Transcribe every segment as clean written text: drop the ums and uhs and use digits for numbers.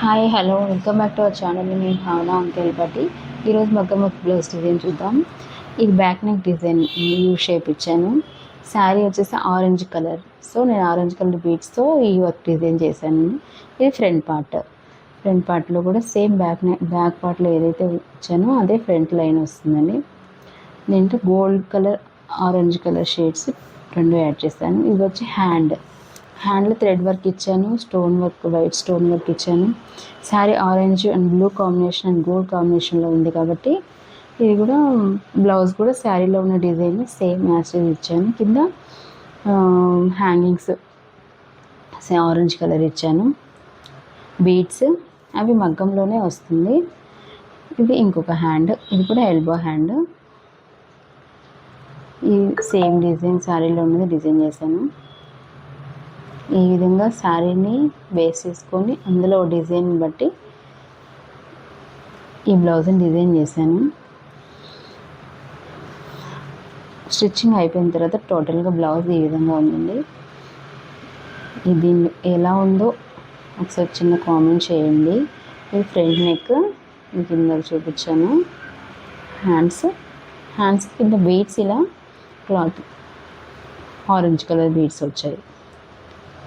Hi hello welcome back to our channel. నేను భావన అంకెల్పట్టి. ఈరోజు మగ్గం వర్క్ బ్లౌజ్ డిజైన్ చూద్దాం. ఇది back neck design U shape ఇచ్చాను. శారీ వచ్చేసి ఆరెంజ్ కలర్. సో నేను ఆరెంజ్ కలర్ బీడ్స్తో ఈ వర్క్ డిజైన్ చేశాను. ఇది ఫ్రంట్ పార్ట్లో కూడా సేమ్ బ్యాక్ పార్ట్లో ఏదైతే ఇచ్చానో అదే ఫ్రంట్ లైన్ వస్తుందండి. నేను gold colour orange colour shades రెండు యాడ్ చేశాను. ఇది వచ్చి హ్యాండ్లో థ్రెడ్ వర్క్ ఇచ్చాను, stone work, white stone work ఇచ్చాను. Sari orange and blue combination and gold కాంబినేషన్లో ఉంది కాబట్టి ఇది కూడా బ్లౌజ్ కూడా శారీలో ఉన్న డిజైన్ సేమ్ మ్యాచ్ ఇచ్చాను. కింద హ్యాంగింగ్స్ ఆరెంజ్ కలర్ ఇచ్చాను. బీడ్స్ అవి మగ్గంలోనే వస్తుంది. ఇది ఇంకొక హ్యాండ్, ఇది కూడా ఎల్బో హ్యాండ్. ఈ సేమ్ డిజైన్ శారీలో ఉన్నది డిజైన్ చేశాను. ఈ విధంగా శారీని బేస్ చేసుకొని అందులో డిజైన్ బట్టి ఈ బ్లౌజ్ని డిజైన్ చేశాను. స్టిచ్చింగ్ అయిపోయిన తర్వాత టోటల్గా బ్లౌజ్ ఈ విధంగా ఉందండి. ఇది ఎలా ఉందో ఒకసారి చిన్న కామెంట్ చేయండి. ఇది ఫ్రంట్ నెక్ మీకు ఇందాక చూపించాను. హ్యాండ్స్ కింద బీడ్స్ ఇలా క్లాత్ ఆరెంజ్ కలర్ బీడ్స్ వచ్చాయి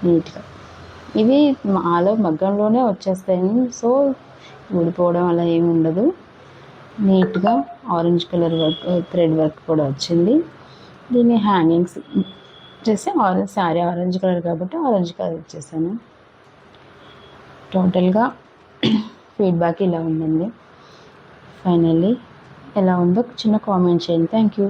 నీట్గా. ఇవి ఆలో మగ్గంలోనే వచ్చేస్తాయి, సో ఊడిపోవడం అలా ఏమి ఉండదు. నీట్గా orange colour work, thread work కూడా వచ్చింది. దీన్ని హ్యాంగింగ్స్ చేసి శారీ ఆరెంజ్ కలర్ కాబట్టి ఆరెంజ్ కలర్ ఇచ్చేసాను. టోటల్గా ఫీడ్బ్యాక్ ఇలా ఉందండి. ఫైనల్లీ ఎలా ఉందో చిన్న కామెంట్ చేయండి. Thank you.